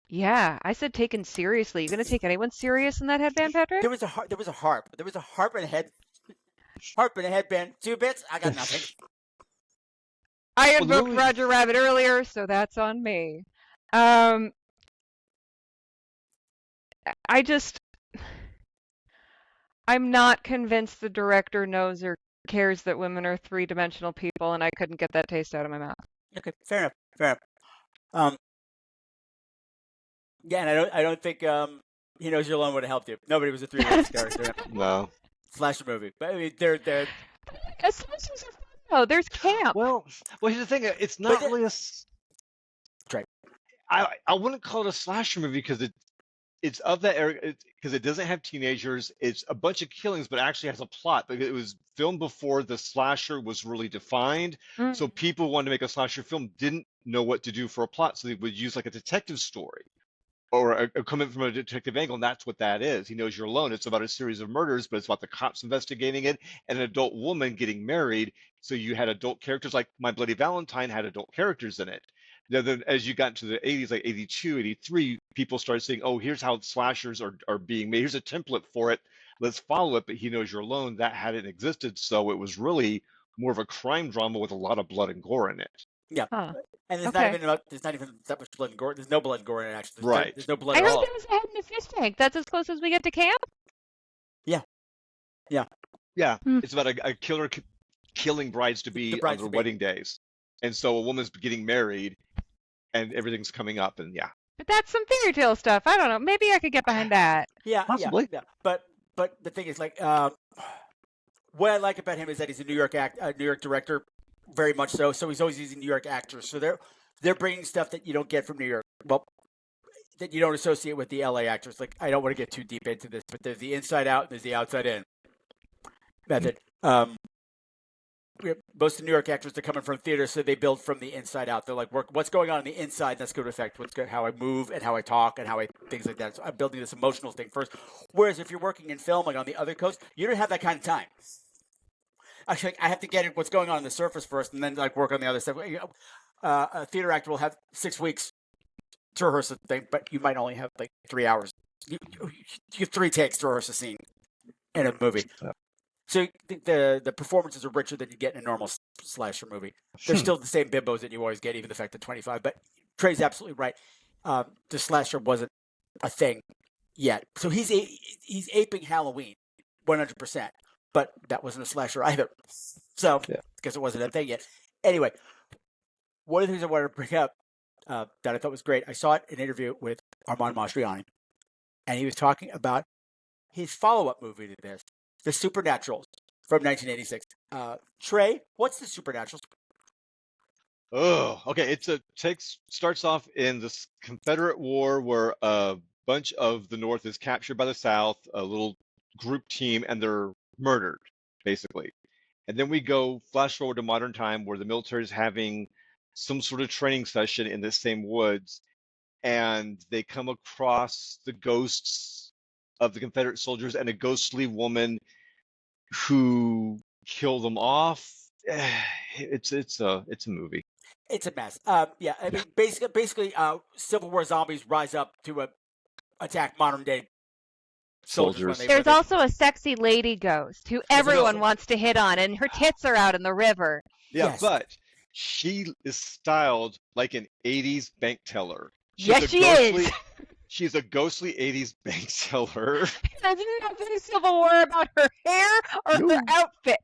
Yeah, I said taken seriously. You gonna take anyone serious in that headband, Patrick? There was a harp. There was a harp and a headband. 2 bits. I got nothing. I invoked Roger Rabbit earlier, so that's on me. I'm not convinced the director knows or cares that women are 3-dimensional people, and I couldn't get that taste out of my mouth. Okay, fair enough. Yeah, and I don't think He Knows You're Alone would have helped you. Nobody was a 3-dimensional character. No. Slasher movie, but I mean, they're. Slashers are fun. Oh, there's camp. Well, here's the thing. It's not really a. Right. I wouldn't call it a slasher movie because it's of that era because it doesn't have teenagers. It's a bunch of killings, but actually has a plot. Because it was filmed before the slasher was really defined, so people wanted to make a slasher film didn't know what to do for a plot, so they would use like a detective story or coming from a detective angle, and that's what that is. He knows you're alone. It's about a series of murders, but it's about the cops investigating it and an adult woman getting married. So you had adult characters, like My Bloody Valentine had adult characters in it. Then as you got into the 80s, like 82, 83, people started saying, oh, here's how slashers are being made. Here's a template for it. Let's follow it. But He Knows You're Alone, that hadn't existed. So it was really more of a crime drama with a lot of blood and gore in it. Yeah. Huh. And there's Okay. there's not even that much blood and gore. There's no blood and gore in it, actually. Right. There's no blood I at heard all. there was a head in a fish tank. That's as close as we get to camp. Yeah, Hmm. it's about a killer killing brides to be on their wedding days. And so a woman's getting married and everything's coming up, and yeah. But that's some fairy tale stuff. I don't know. Maybe I could get behind that. Yeah, Possibly. Yeah. But the thing is, like, what I like about him is that he's a New York director, very much so. So he's always using New York actors. So they're bringing stuff that you don't get from New York. Well, that you don't associate with the LA actors. Like, I don't want to get too deep into this, but there's the inside out and there's the outside in method. Most of the New York actors are coming from theater, so they build from the inside out. They're like, what's going on the inside? That's going to affect how I move and how I talk and things like that. So I'm building this emotional thing first. Whereas if you're working in film, like on the other coast, you don't have that kind of time. Actually, I have to get at what's going on the surface first, and then like work on the other stuff. A theater actor will have 6 weeks to rehearse a thing, but you might only have like 3 hours. You have 3 takes to rehearse a scene in a movie. So the performances are richer than you get in a normal slasher movie. They're still the same bimbos that you always get, even the fact that 25. But Trae's absolutely right. The slasher wasn't a thing yet. So he's aping Halloween 100%. But that wasn't a slasher either. So because it wasn't a thing yet. Anyway, one of the things I wanted to bring up that I thought was great, I saw it in an interview with Armand Mastroianni. And he was talking about his follow-up movie to this, The Supernaturals from 1986. Trae, what's The Supernaturals? Oh, okay. Starts off in this Confederate War where a bunch of the North is captured by the South, a little group team, and they're murdered, basically. And then we go flash forward to modern time where the military is having some sort of training session in the same woods, and they come across the ghosts of the Confederate soldiers and a ghostly woman who kill them off. It's a movie. It's a mess. I mean, basically, Civil War zombies rise up to attack modern day soldiers. There's also a sexy lady ghost who everyone wants to hit on, and her tits are out in the river. Yeah, Yes. but she is styled like an 80s bank teller. Yes, she is. She's a ghostly 80s bank teller. There's nothing Civil War about her hair or her outfit.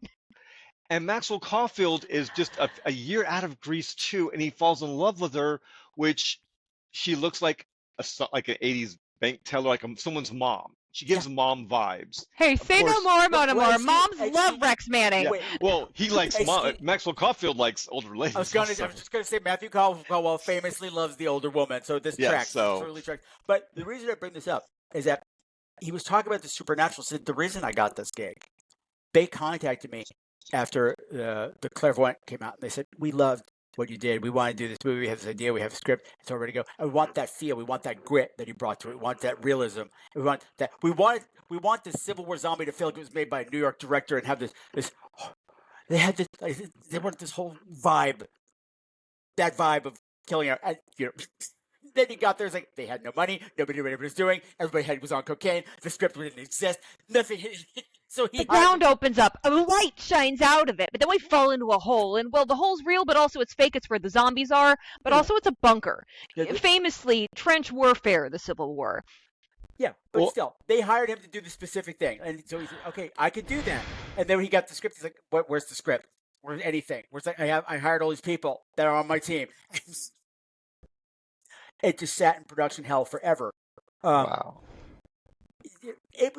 And Maxwell Caulfield is just a year out of Grease too, and he falls in love with her, which she looks like an 80s bank teller, like someone's mom. She gives mom vibes. Hey, say no more about him. Moms love Rex Manning. Yeah, well, he likes Maxwell Caulfield likes older ladies. I was just going to say Matthew Caldwell famously loves the older woman, so this tracks. Totally tracks. But the reason I bring this up is that he was talking about the Supernatural. Said the reason I got this gig, they contacted me after the Clairvoyant came out, and they said, we loved what you did. We want to do this movie. We have this idea. We have a script. It's all ready to go. And we want that feel. We want that grit that you brought to it. We want that realism. We want that. We want this Civil War zombie to feel like it was made by a New York director and have this. They had this. They wanted this whole vibe. That vibe of killing her. And, then he got there. It's like they had no money. Nobody knew what he was doing. Everybody was on cocaine. The script didn't exist. Nothing. So the ground opens up, a light shines out of it, but then we fall into a hole. And well, the hole's real, but also it's fake. It's where the zombies are, but also it's a bunker. Famously, trench warfare, the Civil War. Yeah, but still, they hired him to do the specific thing, and so he said, "Okay, I could do that." And then when he got the script, he's like, "Where's the script? Where's anything? Where's I hired all these people that are on my team." It just sat in production hell forever. Wow. It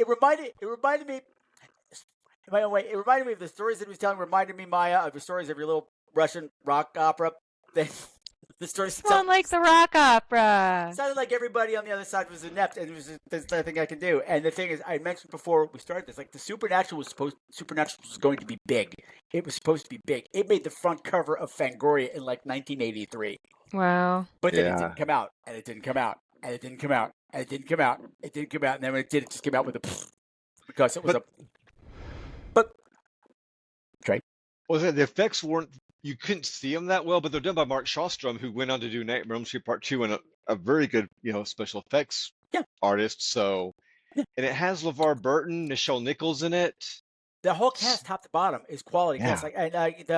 reminded me in my own way. It reminded me of the stories that he was telling. Reminded me, Maya, of the stories of your little Russian rock opera thing. The stories sound like the rock opera. It sounded like everybody on the other side was inept, and it was there's nothing I can do. And the thing is, I mentioned before we started this, like the Supernatural was going to be big. It was supposed to be big. It made the front cover of Fangoria in like 1983. Wow. But then it didn't come out, and it didn't come out. and it didn't come out, and it didn't come out, it didn't come out, and then when it did, it just came out with a because it was But Trae. Well, the effects weren't. You couldn't see them that well, but they're done by Mark Shostrom, who went on to do Nightmare on Elm Street Part 2 and a very good, special effects artist. So, and it has LeVar Burton, Nichelle Nichols in it. The whole cast, top to bottom, is quality cast. Like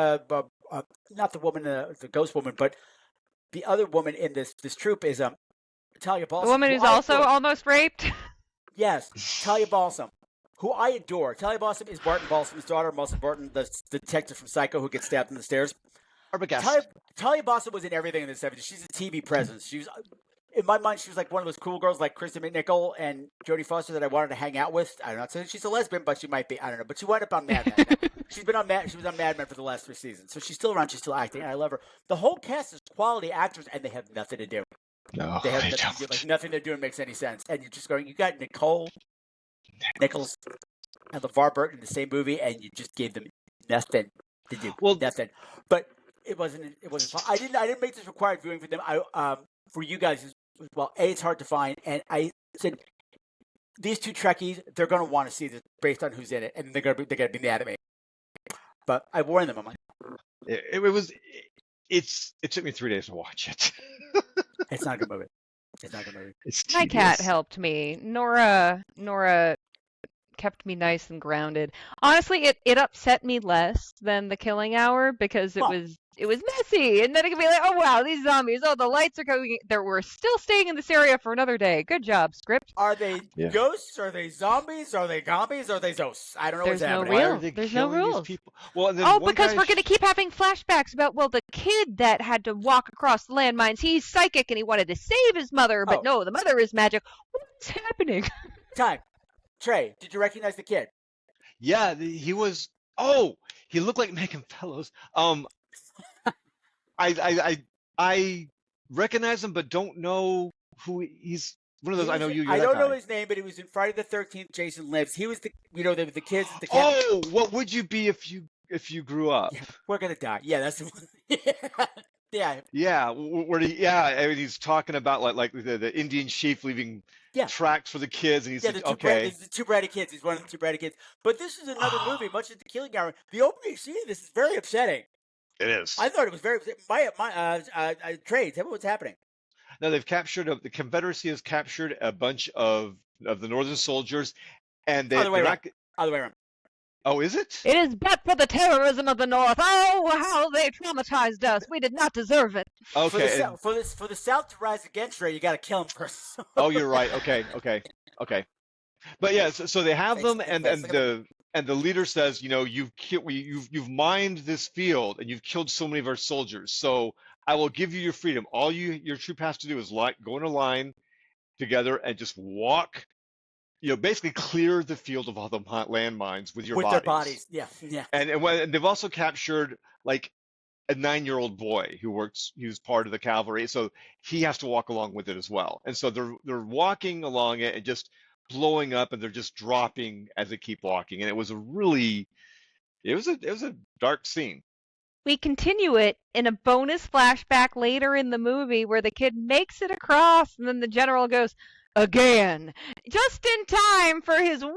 not the woman, the ghost woman, but the other woman in this troupe is Talia Balsam. The woman who's also almost raped. Yes, Talia Balsam, who I adore. Talia Balsam is Barton Balsam's daughter. Melissa Barton, the detective from Psycho who gets stabbed in the stairs. Talia Balsam was in everything in the 70s. She's a TV presence. She was, in my mind, she was like one of those cool girls like Kristen McNichol and Jodie Foster that I wanted to hang out with. I'm not saying she's a lesbian, but she might be. I don't know. But she wound up on Mad Men. She was on Mad Men for the last 3 seasons. So she's still around. She's still acting. And I love her. The whole cast is quality actors, and they have nothing to do. No, they have nothing to do. Like, nothing they're doing makes any sense. And you're just going, you got Nicole Nichols and LeVar Burton in the same movie, and you just gave them nothing to do. Well, nothing. But it wasn't fun. I didn't make this required viewing for them. For you guys as well. It's hard to find, and I said these 2 Trekkies, they're going to want to see this based on who's in it, and they're going to be mad at me. But I warned them. I'm like, it took me 3 days to watch it. It's not a good movie. My cat helped me. Nora kept me nice and grounded. Honestly, it upset me less than The Killing Hour because it was messy, and then it could be like, oh wow, these zombies, the lights are going. We're still staying in this area for another day. Good job, script. Are they ghosts? Are they zombies? Are they gombies? Are they Zos? I don't know what's happening. There's no rules. Well, because we're going to keep having flashbacks about the kid that had to walk across the landmines. He's psychic and he wanted to save his mother, but no, the mother is magic. What's happening? Time. Trae, did you recognize the kid? Yeah, he was. Oh, he looked like Megan Fellows. I recognize him, but don't know who he's. One of those. I know you. I don't know his name, but he was in Friday the 13th. Jason Lives. He was the the kids at the camp. Oh, what would you be if you grew up? Yeah, we're gonna die. Yeah, that's the one. Yeah. Yeah. I mean, he's talking about like the Indian chief leaving tracks for the kids, and he's like, okay. The 2 bratty kids. He's one of the 2 bratty kids. But this is another movie, much like The Killing Hour. The opening scene of this is very upsetting. It is. I thought it was very upsetting. Trae, tell me what's happening. No, they've captured the Confederacy has captured a bunch of the Northern soldiers, and Other way around. Oh, is it? It is but for the terrorism of the North. Oh, how they traumatized us. We did not deserve it. Okay. For the South to rise against Trae, you got to kill him first. Oh, you're right. Okay. But yeah, so they have them, and the leader says, you've mined this field, and you've killed so many of our soldiers. So I will give you your freedom. All your troop has to do is go in a line together and just walk. Basically clear the field of all the landmines with their bodies. Yeah. And they've also captured like a 9-year-old boy who's part of the cavalry, so he has to walk along with it as well. And so they're walking along it and just blowing up, and they're just dropping as they keep walking. And it was a dark scene. We continue it in a bonus flashback later in the movie where the kid makes it across, and then the general goes, again, just in time for his willing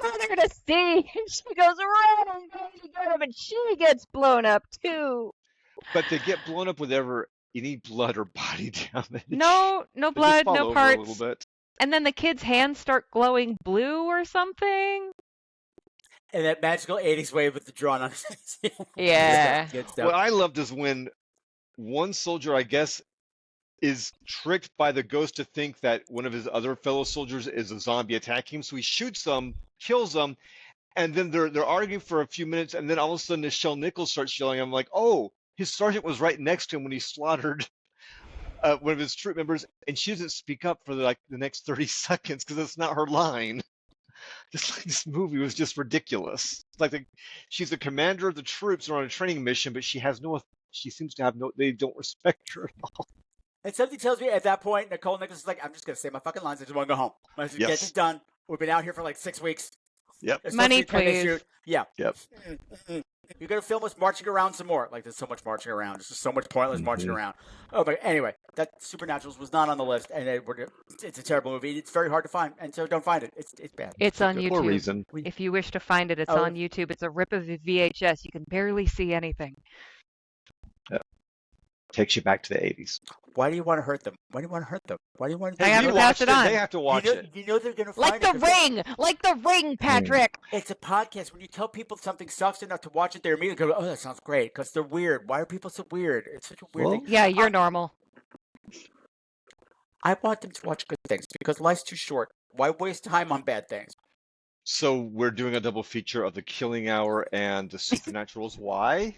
mother to see. And she goes running to get him, and she gets blown up too. But they get blown up without any blood or body damage. No blood, no parts. A little bit. And then the kid's hands start glowing blue or something. And that magical 80s wave with the drawn on his face. Yeah. Good stuff. What I loved is when one soldier, I guess, is tricked by the ghost to think that one of his other fellow soldiers is a zombie attacking him. So he shoots them, kills them, and then they're arguing for a few minutes, and then all of a sudden Nichelle Nichols starts yelling. I'm like, oh, his sergeant was right next to him when he slaughtered one of his troop members, and she doesn't speak up for the next 30 seconds because it's not her line. This movie was just ridiculous. She's the commander of the troops. They're on a training mission, but she seems to have they don't respect her at all. And something tells me at that point, Nicole Nichols is like, I'm just going to say my fucking lines. I just want to go home. I just get this done. We've been out here for like 6 weeks. Yep. It's Money, supposed to be 10-day please. shoot. Yeah. Yep. You're gonna film us marching around some more. Like there's so much marching around. There's just so much pointless marching around. Oh, but anyway, that Supernaturals was not on the list, and it's a terrible movie. It's very hard to find, and so don't find it. It's bad. It's on Good for a YouTube. reason. If you wish to find it, it's Oh. on YouTube. It's a rip of a VHS. You can barely see anything. Takes you back to the 80s. Why do you want to hurt them? Why do you want to hurt them? Why do you want to? I have You to pass watched it on. They have to watch it. You know they're gonna find Like it the 'cause ring! Like the ring, Patrick! It's a podcast. When you tell people something sucks enough to watch it, they immediately go, "Oh, that sounds great," because they're weird. Why are people so weird? It's such a weird Well, thing. Yeah, you're normal. I want them to watch good things because life's too short. Why waste time on bad things? So we're doing a double feature of The Killing Hour and The Supernaturals. Why?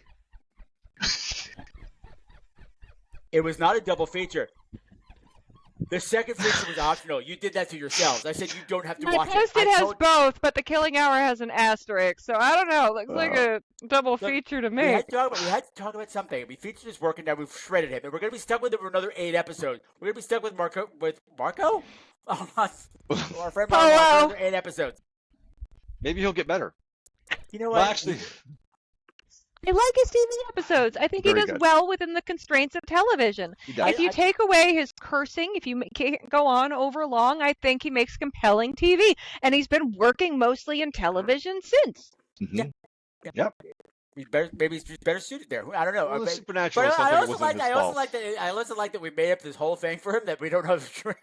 It was not a double feature. The second feature was optional. You did that to yourselves. I said you don't have to My watch it. Post-it I has told- both, but the Killing Hour has an asterisk, so I don't know. Looks like a double Look, feature to we me. had to talk about something. We featured his work, and now we've shredded him, and we're gonna be stuck with him for another 8 episodes. We're gonna be stuck with Marco. Oh, our friend Marco for another 8 episodes. Maybe he'll get better. You know what? Well, actually, I like his TV episodes. I think he Very does good. well within the constraints of television. he does. If you take away his cursing, if you can't go on over long, I think he makes compelling TV. And he's been working mostly in television since. Mhm. Maybe he's just better suited there. I don't know. Well, the But Supernatural I something also wasn't like. his I also fault. like that. I also like that we made up this whole thing for him that we don't know if it's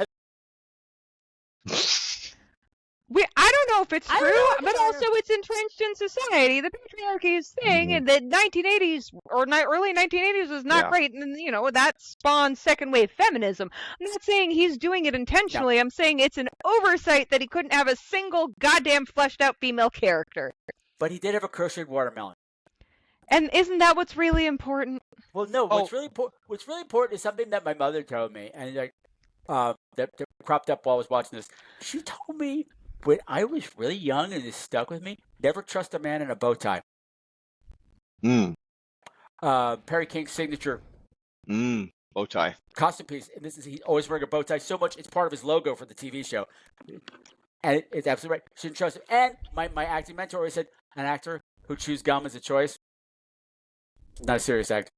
I don't know if it's I don't true, know but either. also it's entrenched in society. The patriarchy is thing, and the 1980s or early 1980s was not Yeah. great, and that spawned second wave feminism. I'm not saying he's doing it intentionally. I'm saying it's an oversight that he couldn't have a single goddamn fleshed out female character. But he did have a crocheted watermelon. And isn't that what's really important? Well, no. Oh. What's really important is something that my mother told me, and that cropped up while I was watching this. She told me when I was really young, and it stuck with me. Never trust a man in a bow tie. Perry King's signature Bow tie. costume piece, and he's always wearing a bow tie so much it's part of his logo for the TV show. And it's absolutely right. Shouldn't trust him. And my acting mentor always said, an actor who chews gum as a choice, not a serious actor.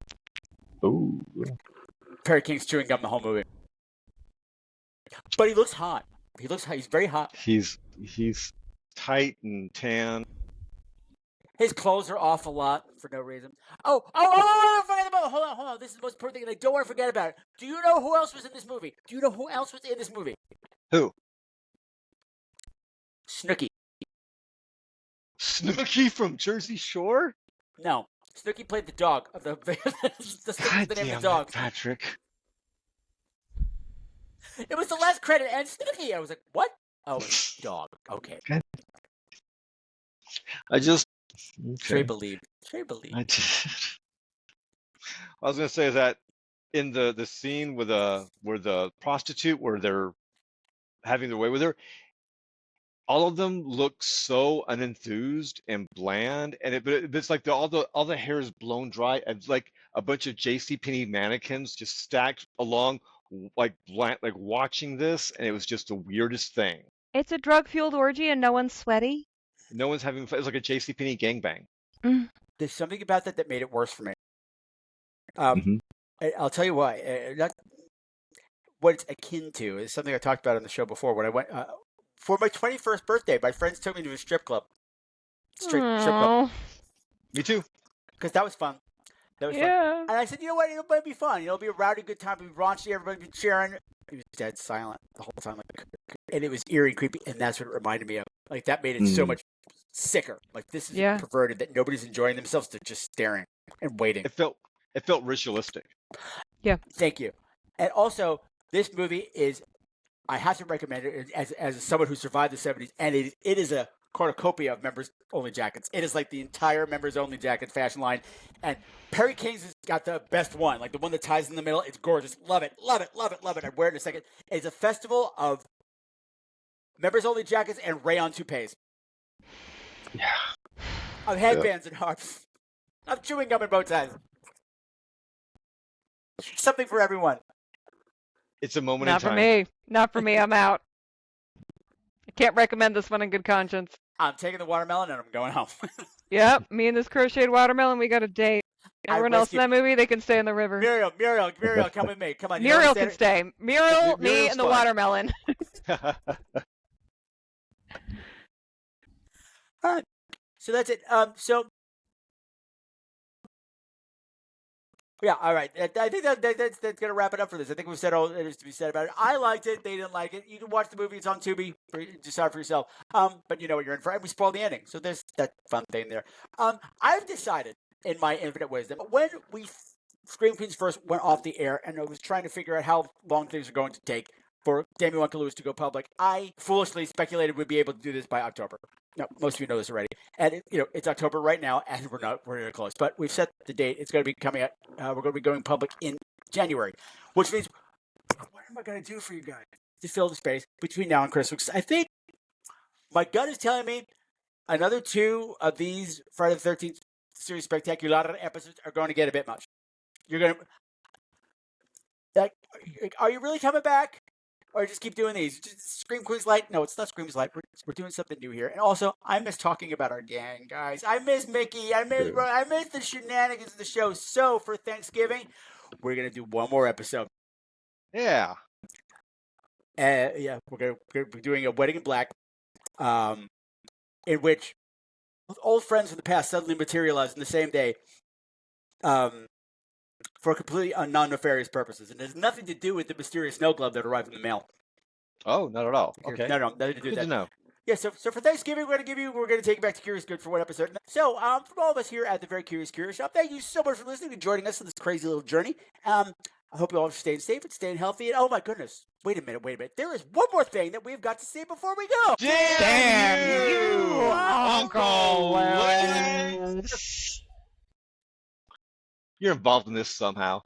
Ooh. Perry King's chewing gum the whole movie. But he looks hot. He's very hot. He's tight and tan. His clothes are off a lot for no reason. Oh, forget about it. Hold on. This is the most important thing, and I don't want to forget about it. Do you know who else was in this movie? Who? Snooki. Snooki from Jersey Shore? No. Snooki played the dog of the Snooki's God the name damn of the dog. it, Patrick. It was the last credit, and Snooki. I was like, what? Oh, it's dog. Okay. I just... Trae Okay. believed. I was gonna say is that in the scene with where the prostitute, where they're having their way with her, all of them look so unenthused and bland, and it's like all the hair is blown dry, and it's like a bunch of JCPenney mannequins just stacked along, like bland, like watching this, and it was just the weirdest thing. It's a drug-fueled orgy and no one's sweaty. No one's having fun. It's like a JCPenney gangbang. There's something about that made it worse for me. Mhm. I'll tell you why. What it's akin to is something I talked about on the show before. When I went for my 21st birthday, my friends took me to a strip club. Strip club. Aw, Me too. Because that was fun. That was fun. yeah. And I said, you know what? It'll be fun. It'll be a rowdy, good time. It'll be raunchy. Everybody be cheering. He was dead silent the whole time. And it was eerie and creepy. And that's what it reminded me of. Like, that made it so much sicker. Like, this is perverted that nobody's enjoying themselves. They're just staring and waiting. It felt ritualistic. Thank you. And also, this movie is, I have to recommend it as someone who survived the 70s. And it is a cornucopia of members-only jackets. It is like the entire members-only jacket fashion line. And Perry King's has got the best one, like the one that ties in the middle. It's gorgeous. Love it. Love it. Love it. Love it. I'd wear it in a second. It's a festival of members-only jackets and rayon toupees. Yeah. Of headbands and harps. Of chewing gum and bow ties. Something for everyone. It's a moment Not in for time. me. Not for me. I'm out. I can't recommend this one in good conscience. I'm taking the watermelon and I'm going home. Yep, me and this crocheted watermelon, we got a date. Everyone else in that movie, they can stay in the river. Muriel, come with me. Come on. Muriel can stay. Muriel, me, Muriel's and the fine. watermelon. All right. So that's it. Yeah, all right. I think that's going to wrap it up for this. I think we've said all there is to be said about it. I liked it. They didn't like it. You can watch the movie. It's on Tubi. Decide for yourself. But you know what you're in for. And we spoiled the ending. So there's that fun thing there. I've decided, in my infinite wisdom, when Scream Queens first went off the air and I was trying to figure out how long things are going to take for Damn You Uncle Lewis to go public, I foolishly speculated we'd be able to do this by October. No, most of you know this already. And, it's October right now, and we're close. But we've set the date. It's going to be coming out. We're going to be going public in January, which means, what am I going to do for you guys to fill the space between now and Christmas? I think my gut is telling me another 2 of these Friday the 13th series spectacular episodes are going to get a bit much. You're going to... Are you really coming back? Or just keep doing these? Just Scream Queens Light? No, it's not Screams Light. We're doing something new here. And also, I miss talking about our gang, guys. I miss Mickey. I miss the shenanigans of the show. So, for Thanksgiving, we're going to do one more episode. Yeah. Yeah, we're doing a Wedding in Black, in which old friends from the past suddenly materialize in the same day, for completely non-nefarious purposes. And it has nothing to do with the mysterious snow globe that arrived in the mail. Oh, not at all. Okay. No, nothing to do with Good that. to know. Yeah, so for Thanksgiving, we're going to take you back to Curious Good for one episode. So, from all of us here at the Very Curious Shop, thank you so much for listening and joining us on this crazy little journey. I hope you all are staying safe and staying healthy. And oh my goodness, wait a minute. There is one more thing that we've got to say before we go. Damn you, Uncle Lewis! You're involved in this somehow.